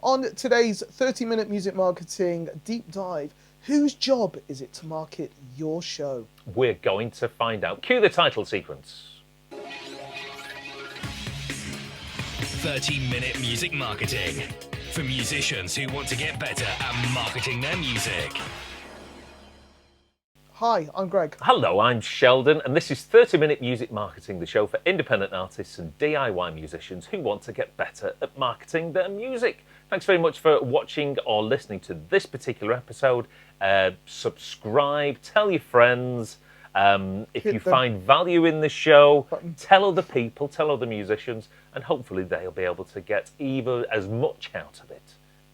On today's 30-minute music marketing deep dive, whose job is it to market your show? We're going to find out. Cue the title sequence. 30-minute music marketing for musicians who want to get better at marketing their music. Hi, I'm Greg. Hello, I'm Sheldon, and this is 30-minute music marketing, the show for independent artists and DIY musicians who want to get better at marketing their music. Thanks very much for watching or listening to this particular episode. Subscribe, tell your friends. If you find value in the show, tell other people, tell other musicians, and hopefully they'll be able to get even as much out of it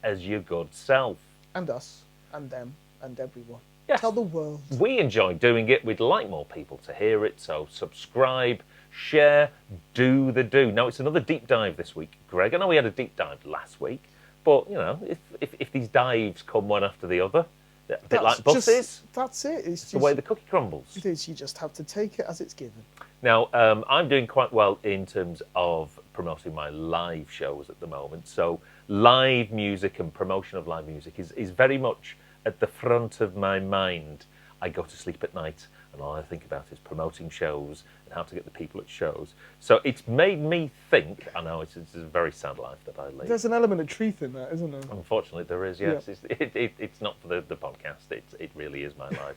as your good self. And us, and them, and everyone. Yes. Tell the world. We enjoy doing it. We'd like more people to hear it. So subscribe, share, do the do. Now, it's another deep dive this week, Greg. I know we had a deep dive last week, but, you know, if these dives come one after the other, a bit like buses. That's it. It's just the way the cookie crumbles. It is. You just have to take it as it's given. Now, I'm doing quite well in terms of promoting my live shows at the moment. So live music and promotion of live music is very much at the front of my mind. I go to sleep at night and all I think about is promoting shows and how to get the people at shows. So it's made me think, I know it's a very sad life that I lead. There's an element of truth in that, isn't there? Unfortunately there is, yes. Yeah. It's not for the podcast, it really is my life.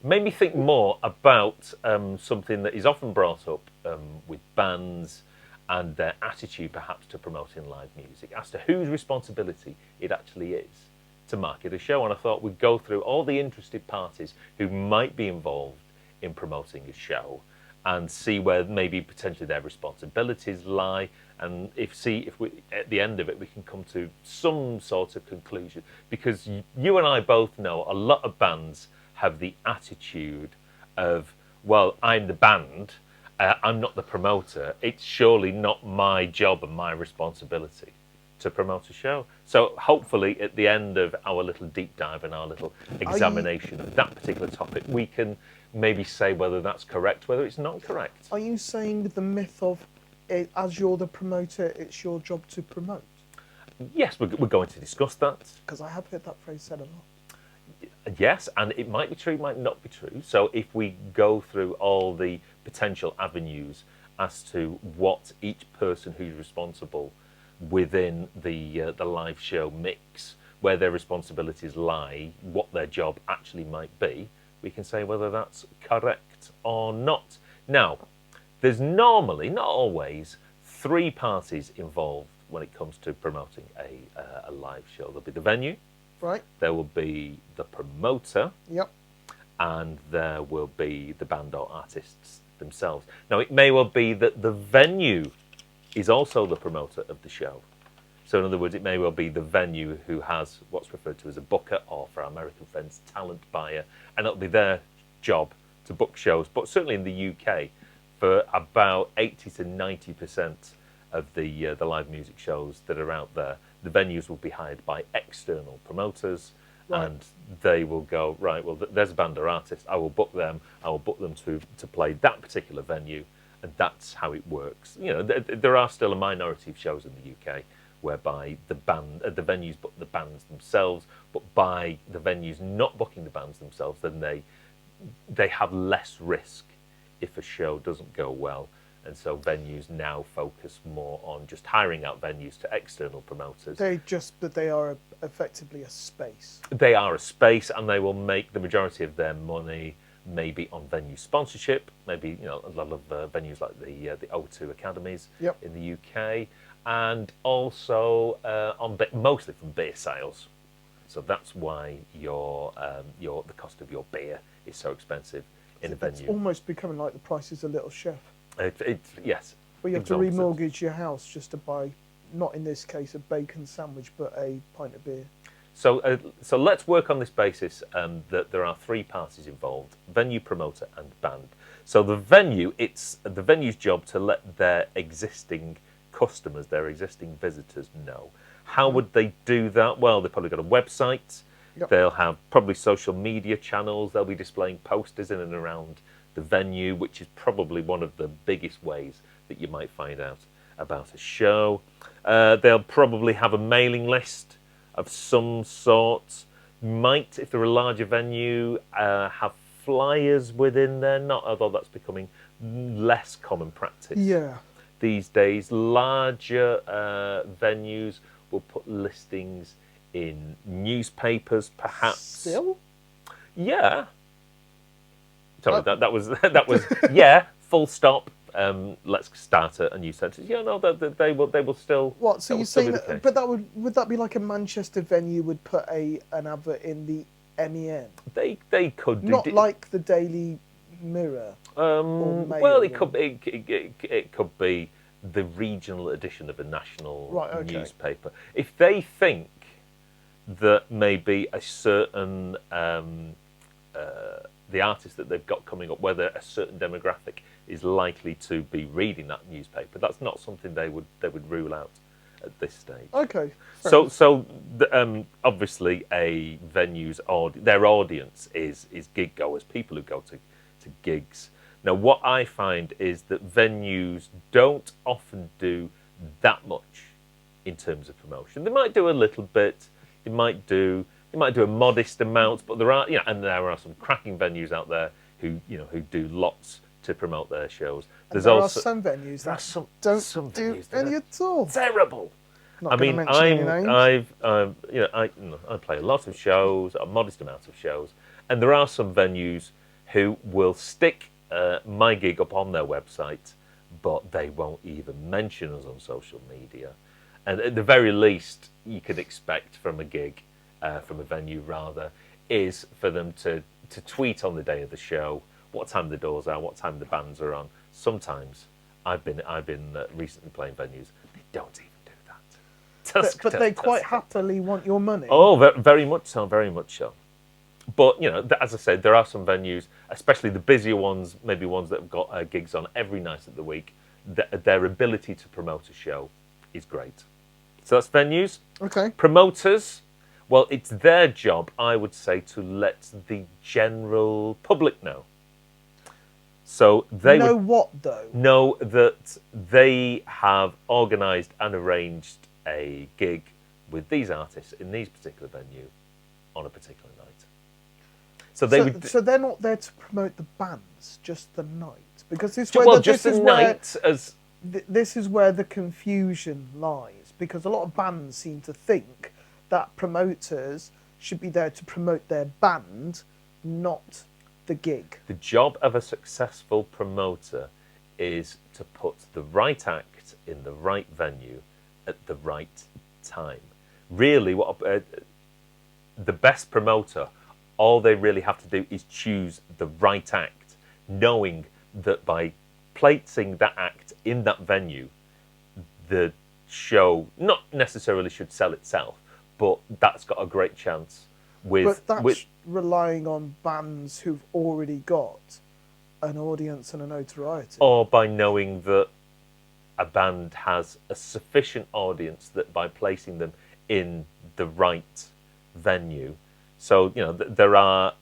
Made me think more about something that is often brought up with bands and their attitude perhaps to promoting live music, as to whose responsibility it actually is to market a show. And I thought we'd go through all the interested parties who might be involved in promoting a show and see where maybe potentially their responsibilities lie, and if we at the end of it we can come to some sort of conclusion, because you and I both know a lot of bands have the attitude of, well, I'm the band, I'm not the promoter, it's surely not my job and my responsibility to promote a show. So hopefully at the end of our little deep dive and our little examination of that particular topic, we can maybe say whether that's correct, whether it's not correct. Are you saying the myth of, as you're the promoter, it's your job to promote? Yes, we're going to discuss that. Because I have heard that phrase said a lot. Yes, and it might be true, might not be true. So if we go through all the potential avenues as to what each person who's responsible within the live show mix, where their responsibilities lie, what their job actually might be, we can say whether that's correct or not. Now, there's normally, not always, three parties involved when it comes to promoting a live show. There'll be the venue, right? There will be the promoter, yep, and there will be the band or artists themselves. Now, it may well be that the venue is also the promoter of the show. So in other words, it may well be the venue who has what's referred to as a booker, or for our American friends, talent buyer, and it'll be their job to book shows. But certainly in the UK, for about 80 to 90% of the live music shows that are out there, the venues will be hired by external promoters, right, and they will go, right, well, there's a band or artist, I will book them to play that particular venue. And that's how it works. You know, there are still a minority of shows in the UK whereby the venues book the bands themselves, but by the venues not booking the bands themselves, then they have less risk if a show doesn't go well. And so venues now focus more on just hiring out venues to external promoters. But they are effectively a space. They are a space, and they will make the majority of their money maybe on venue sponsorship, maybe, you know, a lot of venues like the O2 Academies, yep, in the UK, and also mostly from beer sales. So that's why the cost of your beer is so expensive in a venue. It's almost becoming like The Price is a Little Chef. Yes. Where you have to remortgage your house just to buy, not in this case a bacon sandwich, but a pint of beer. So let's work on this basis that there are three parties involved: venue, promoter, and band. So the venue, it's the venue's job to let their existing customers, their existing visitors know. How would they do that? Well, they've probably got a website. Yep. They'll have probably social media channels. They'll be displaying posters in and around the venue, which is probably one of the biggest ways that you might find out about a show. They'll probably have a mailing list of some sort. Might, if they're a larger venue, have flyers within there. Not, although that's becoming less common practice. Yeah. These days, larger venues will put listings in newspapers, perhaps. Still? Yeah. Sorry, that was yeah. Full stop. Let's start a new sentence. Yeah, no, they will still. What? So that you're will still saying be the that? case. But would that be like a Manchester venue would put an advert in the MEN? They could do. Not like the Daily Mirror. or Mail Well, it or- could it could be the regional edition of a national Right, okay. newspaper. If they think that maybe a certain the artist that they've got coming up, whether a certain demographic is likely to be reading that newspaper, that's not something they would rule out at this stage. Okay. fair So, enough. obviously, a venue's their audience is gig goers, people who go to gigs. Now, what I find is that venues don't often do that much in terms of promotion. They might do a little bit. They might do a modest amount, but there are some cracking venues out there who do lots to promote their shows. And there are some venues there are that some don't do venues that any are at all. terrible. Not I gonna mean, mention any names. I play a lot of shows, a modest amount of shows, and there are some venues who will stick my gig up on their website, but they won't even mention us on social media. And at the very least, you could expect from a gig, from a venue rather, is for them to tweet on the day of the show, what time the doors are, what time the bands are on. Sometimes I've been recently playing venues, they don't even do that. But they quite happily want your money. Oh, very much so, very much so. But, as I said, there are some venues, especially the busier ones, maybe ones that have got gigs on every night of the week, their ability to promote a show is great. So that's venues. Okay. Promoters, well, it's their job, I would say, to let the general public know. So they Know would what though? know that they have organised and arranged a gig with these artists in these particular venue on a particular night. So they would. So they're not there to promote the bands, just the night, because this Just the night as. This is where the confusion lies, because a lot of bands seem to think that promoters should be there to promote their band, not the gig. The job of a successful promoter is to put the right act in the right venue at the right time. Really, the best promoter, all they really have to do is choose the right act, knowing that by placing that act in that venue, the show not necessarily should sell itself, but that's got a great chance But that's relying on bands who've already got an audience and a notoriety. or by knowing that a band has a sufficient audience that by placing them in the right venue. So, there are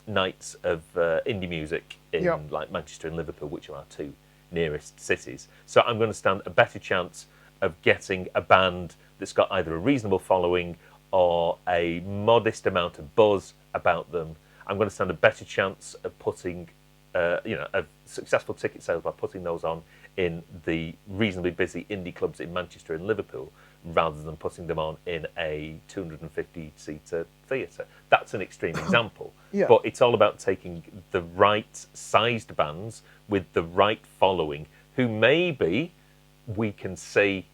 nights of indie music in like Manchester and Liverpool, which are our two nearest cities. So I'm going to stand a better chance of getting a band that's got either a reasonable following or a modest amount of buzz about them. I'm going to stand a better chance of putting, of successful ticket sales by putting those on in the reasonably busy indie clubs in Manchester and Liverpool, rather than putting them on in a 250-seater theatre. That's an extreme example. Yeah. But it's all about taking the right sized bands with the right following, who maybe we can see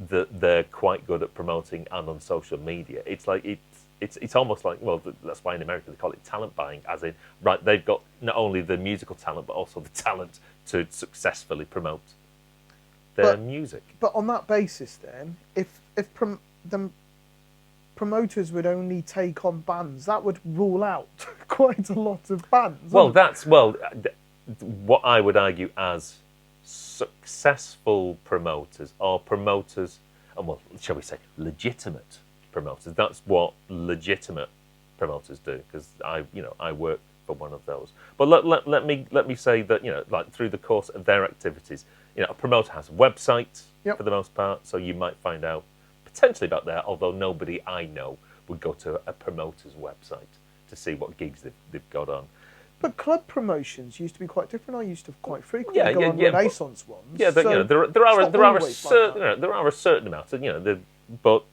that they're quite good at promoting and on social media. It's like it's almost like, well, that's why in America they call it talent buying, as in, right, they've got not only the musical talent but also the talent to successfully promote their music. But on that basis, then, if the promoters would only take on bands, that would rule out quite a lot of bands. Well, wouldn't what I would argue as successful promoters, or promoters, and well, shall we say, legitimate promoters. That's what legitimate promoters do, because I work for one of those. But let me say that, like through the course of their activities, a promoter has a website for the most part, so you might find out potentially about there, although nobody I know would go to a promoter's website to see what gigs they've got on. But club promotions used to be quite different. I used to quite frequently Yeah, go yeah, on yeah, but- Renaissance ones. Yeah, so there are it's not there are a always like certain that. there are a certain amount of but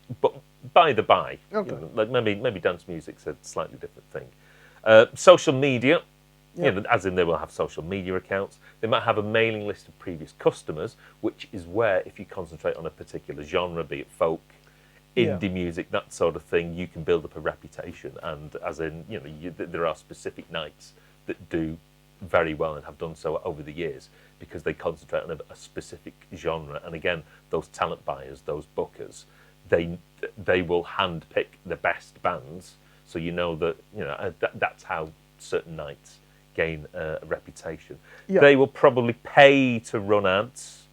by the by, Okay. like maybe dance music's a slightly different thing. Social media, Yeah. as in they will have social media accounts. They might have a mailing list of previous customers, which is where if you concentrate on a particular genre, be it folk, Yeah. indie music, that sort of thing, you can build up a reputation. And as in, there are specific nights that do very well and have done so over the years because they concentrate on a specific genre. And again, those talent buyers, those bookers, they will handpick the best bands. So that's how certain nights gain a reputation. Yeah. They will probably pay to run ads,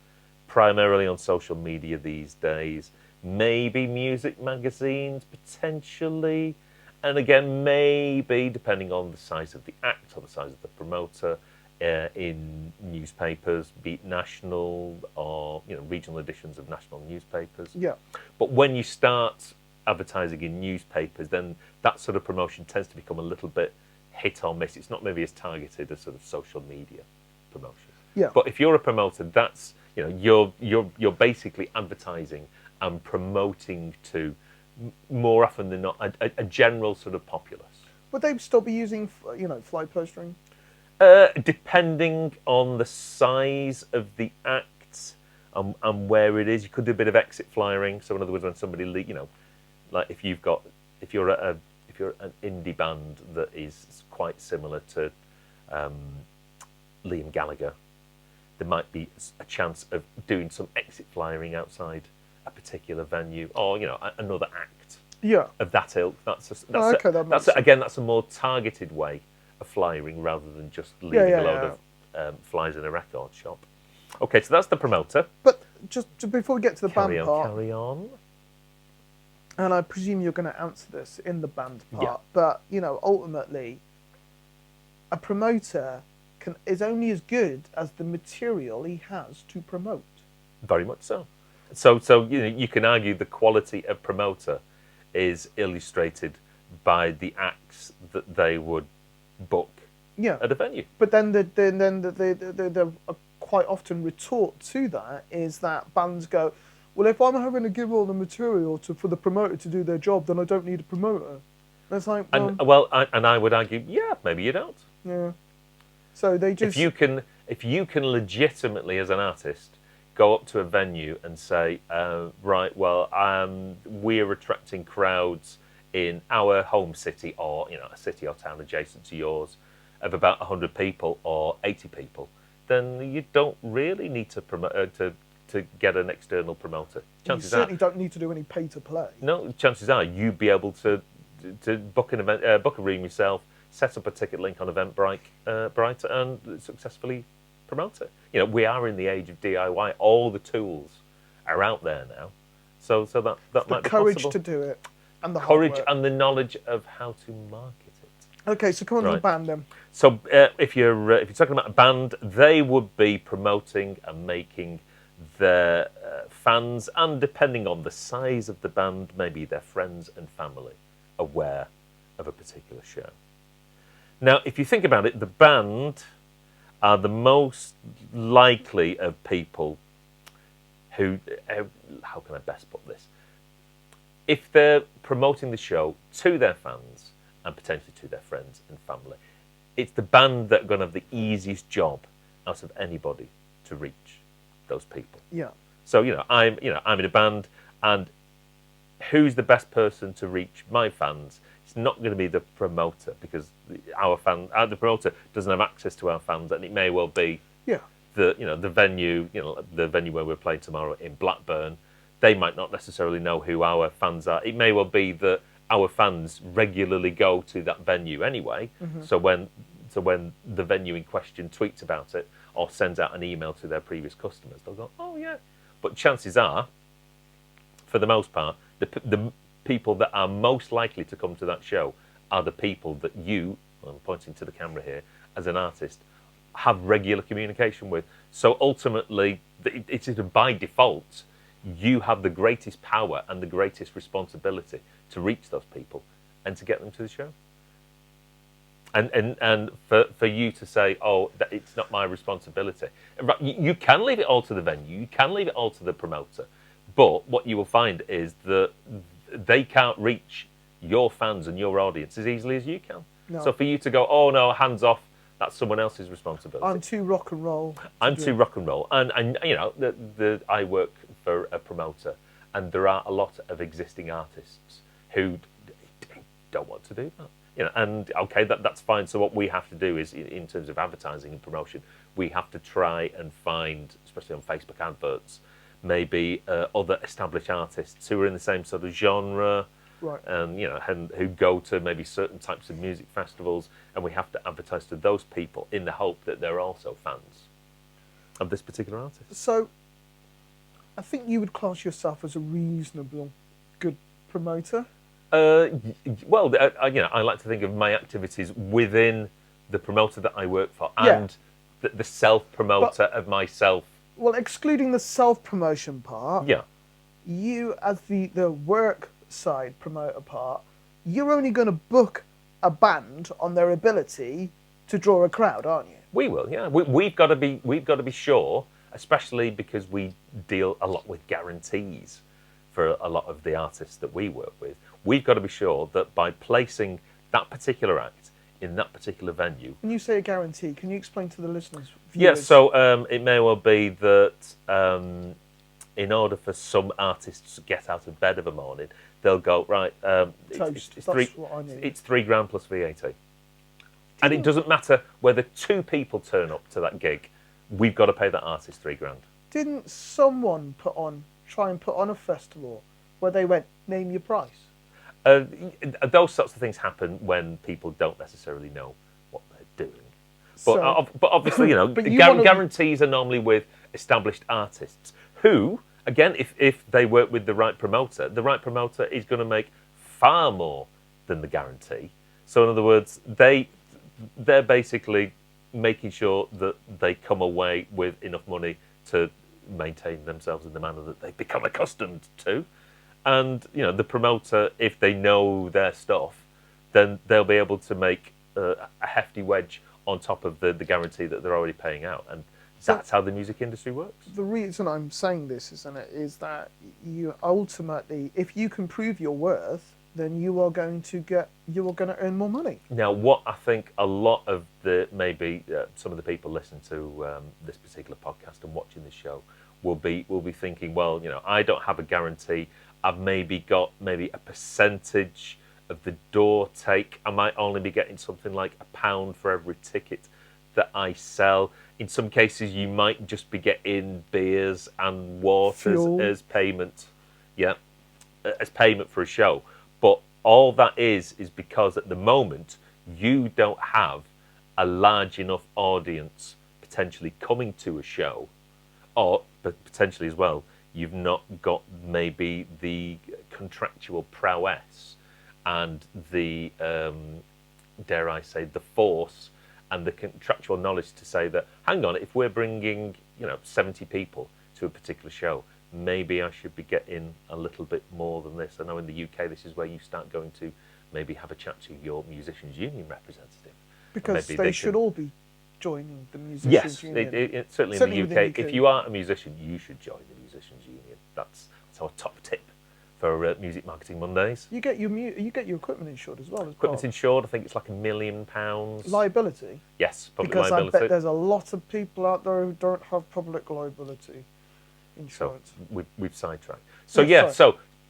primarily on social media these days. Maybe music magazines, potentially. And again, maybe, depending on the size of the act or the size of the promoter, in newspapers, be it national or regional editions of national newspapers. Yeah. But when you start advertising in newspapers, then that sort of promotion tends to become a little bit hit or miss. It's not maybe as targeted as sort of social media promotion. Yeah. But if you're a promoter, that's you're basically advertising and promoting to more often than not a general sort of populace. Would they still be using, fly postering? Depending on the size of the act and where it is, you could do a bit of exit flyering. So in other words, when somebody, like if you're an indie band that is quite similar to Liam Gallagher, there might be a chance of doing some exit flyering outside a particular venue or another act Yeah. of that ilk. That's a more targeted way of flyering rather than just leaving a load of flies in a record shop. Okay, so that's the promoter. But just before we get to the band part, Carry on. and I presume you're going to answer this in the band part, Yeah. but ultimately, a promoter is only as good as the material he has to promote. Very much so. So you can argue the quality of promoter is illustrated by the acts that they would book Yeah. at a venue. But then the quite often retort to that is that bands go, well, if I'm having to give all the material for the promoter to do their job, then I don't need a promoter. And it's like, And I would argue, yeah, maybe you don't. yeah. So they just If you can legitimately, as an artist, go up to a venue and say, right, well, we're attracting crowds in our home city or a city or town adjacent to yours of about 100 people or 80 people, then you don't really need to promote to get an external promoter. you certainly don't need to do any pay to play. No, chances are you'd be able to book an event, book a room yourself, set up a ticket link on Eventbrite, and successfully promote it. We are in the age of DIY. All the tools are out there now, so that might be courage possible. to do it, and the Courage hard work. and the knowledge of how to market it. Okay, so come on to the Right. band then. So if you're talking about a band, they would be promoting and making their fans, and depending on the size of the band, maybe their friends and family, aware of a particular show. Now, if you think about it, the band are the most likely of people who, how can I best put this? If they're promoting the show to their fans and potentially to their friends and family, it's the band that are going to have the easiest job out of anybody to reach those people. Yeah. So I'm in a band, and who's the best person to reach my fans? It's not going to be the promoter, because the promoter doesn't have access to our fans, and it may well be the venue, the venue where we're playing tomorrow in Blackburn. They might not necessarily know who our fans are. It may well be that our fans regularly go to that venue anyway. Mm-hmm. So when the venue in question tweets about it or sends out an email to their previous customers, they'll go, oh yeah. But chances are, for the most part, the people that are most likely to come to that show are the people that you, I'm pointing to the camera here, as an artist, have regular communication with. So ultimately, it's either by default, you have the greatest power and the greatest responsibility to reach those people and to get them to the show. And for you to say, oh, that it's not my responsibility. You can leave it all to the venue, you can leave it all to the promoter, but what you will find is that they can't reach your fans and your audience as easily as you can. No. So for you to go, oh no, hands off, that's someone else's responsibility. I'm too rock and roll. I'm too rock and roll, and you know, I work for a promoter, and there are a lot of existing artists who don't want to do that. You know, and okay, that's fine. So what we have to do is, in terms of advertising and promotion, we have to try and find, especially on Facebook adverts, maybe other established artists who are in the same sort of genre, Right. and you know, and who go to maybe certain types of music festivals, and we have to advertise to those people in the hope that they're also fans of this particular artist. So, I think you would class yourself as a reasonable, good promoter. Well, you know, I like to think of my activities within the promoter that I work for, and the self-promoter of myself. Well, excluding the self-promotion part, Yeah. you as the work side promoter part, you're only going to book a band on their ability to draw a crowd, aren't you? We will, yeah. We've got to be sure, especially because we deal a lot with guarantees for a lot of the artists that we work with. We've got to be sure that by placing that particular act in that particular venue. When you say a guarantee, can you explain to the listeners? Yeah, Viewers? so it may well be that in order for some artists to get out of bed of a morning, they'll go, right, Toast. it's That's what I need. it's £3,000 plus VAT. And it doesn't matter whether two people turn up to that gig, we've got to pay that artist £3,000. Didn't someone try and put on a festival where they went, name your price? Those sorts of things happen when people don't necessarily know what they're doing. But, but obviously, you know, But you guarantees are normally with established artists who, again, if they work with the right promoter is going to make far more than the guarantee. So in other words, they're basically making sure that they come away with enough money to maintain themselves in the manner that they've become accustomed to. And, you know, the promoter, if they know their stuff, then they'll be able to make a hefty wedge on top of the guarantee that they're already paying out. And that's how the music industry works. The reason I'm saying this, is that you ultimately, if you can prove your worth, then you are going to earn more money. Now, what I think a lot of maybe some of the people listening to this particular podcast and watching this show will be thinking, well, you know, I don't have a guarantee. I've maybe got a percentage of the door take. I might only be getting something like £1 for every ticket that I sell. In some cases, you might just be getting beers and waters Fuel. as payment. Yeah, as payment for a show. But all that is because at the moment, you don't have a large enough audience potentially coming to a show, or potentially as well, you've not got maybe the contractual prowess and the, dare I say, the force and the contractual knowledge to say that, hang on, if we're bringing, 70 people to a particular show, maybe I should be getting a little bit more than this. I know in the UK, this is where you start going to maybe have a chat to your musicians' union representative. Because they should all be joining the musicians' yes, union. Certainly in the UK, if you are a musician, you should join the musicians' union. That's our top tip for Music Marketing Mondays. You get your equipment insured as well. Equipment insured, I think it's like £1 million. Liability? Yes, public because liability. I bet there's a lot of people out there who don't have public liability insurance. So we've sidetracked. So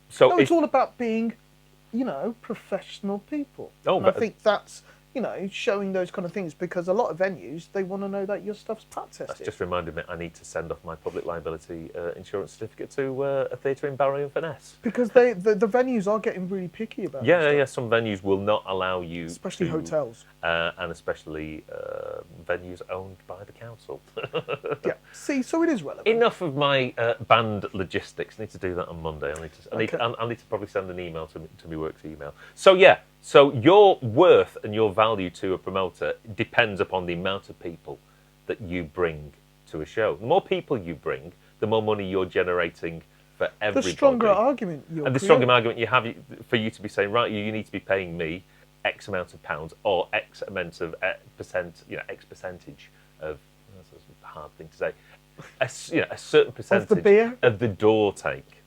so no, it's all about being, professional people. Oh, and I think that's, showing those kind of things, because a lot of venues, they want to know that your stuff's pat tested. That's just reminded me I need to send off my public liability insurance certificate to a theatre in Barry and Furness. Because the venues are getting really picky about it. Yeah, some venues will not allow you especially hotels. And especially venues owned by the council. Yeah, see, so it is relevant. Enough of my band logistics. I need to do that on Monday. I need to probably send an email to my work's email. So your worth and your value to a promoter depends upon the amount of people that you bring to a show. The more people you bring, the more money you're generating for everybody. The stronger argument you'll And the create. stronger argument you have for you to be saying, right, you need to be paying me X amount of pounds or X amount of percent, X percentage of, that's a hard thing to say, a certain percentage the beer? of the door take.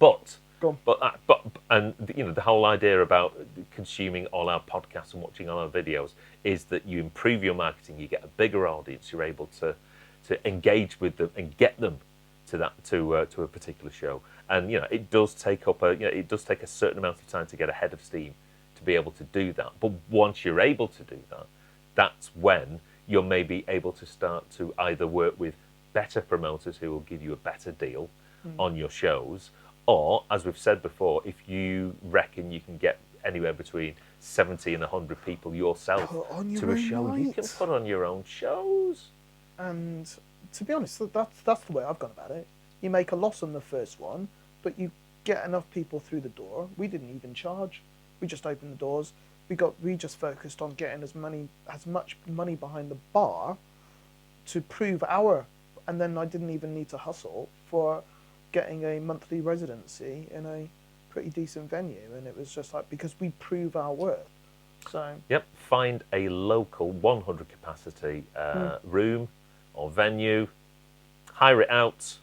But Go on. and the whole idea about consuming all our podcasts and watching all our videos is that you improve your marketing, you get a bigger audience, you're able to engage with them and get them to a particular show. And it does take up it does take a certain amount of time to get ahead of steam to be able to do that. But once you're able to do that, that's when you're maybe able to start to either work with better promoters who will give you a better deal on your shows, or, as we've said before, if you reckon you can get anywhere between 70 and 100 people yourself to a show, you can put on your own shows. And to be honest, that's the way I've gone about it. You make a loss on the first one, but you get enough people through the door. We didn't even charge. We just opened the doors. We just focused on getting as much money behind the bar to prove and then I didn't even need to hustle for getting a monthly residency in a pretty decent venue, and it was just like, because we prove our worth. So yep, find a local 100 capacity room or venue, hire it out,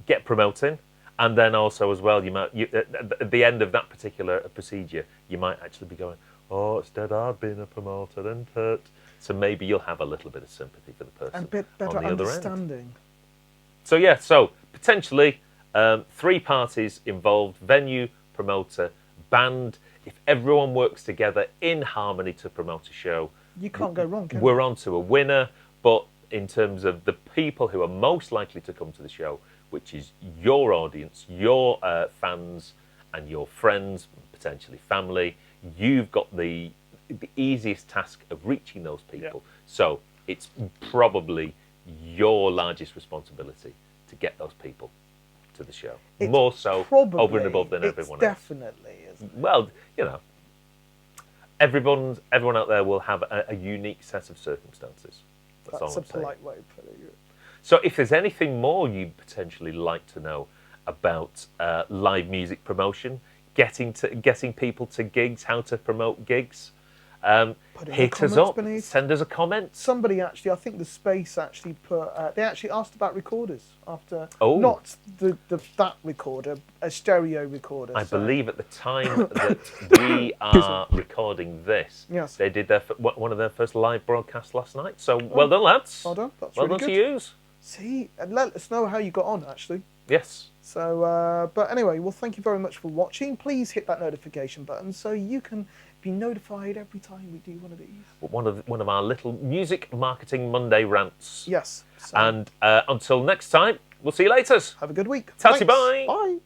get promoting, and then also as well, at the end of that particular procedure, you might actually be going, oh, it's dead hard being a promoter, isn't it? So maybe you'll have a little bit of sympathy for the person and a bit better on the other understanding. end. So potentially 3 parties involved: venue, promoter, band. If everyone works together in harmony to promote a show, You can't go wrong, can we're you? on to a winner. But in terms of the people who are most likely to come to the show, which is your audience, your fans and your friends, potentially family, you've got the easiest task of reaching those people. Yeah. So it's probably your largest responsibility to get those people to the show. It's more so probably, over and above than everyone else. Definitely is. Well, everyone out there will have a unique set of circumstances. That's all That's I'm a saying. polite way of putting it. So if there's anything more you'd potentially like to know about live music promotion, getting people to gigs, how to promote gigs, Put in the hit us comments up, beneath. send us a comment. Somebody actually, I think the Space actually put. They actually asked about recorders after. Oh. Not that recorder, a stereo recorder. I so- believe at the time that we are recording this, Yes. they did one of their first live broadcasts last night. So well done, lads. Well done. That's well really done good. to yous. See, and let us know how you got on actually. Yes. So, but anyway, well, thank you very much for watching. Please hit that notification button so you can be notified every time we do one of these. One of our little Music Marketing Monday rants. Yes. So And until next time, we'll see you later. have a good week. Tatty Thanks. bye. Bye.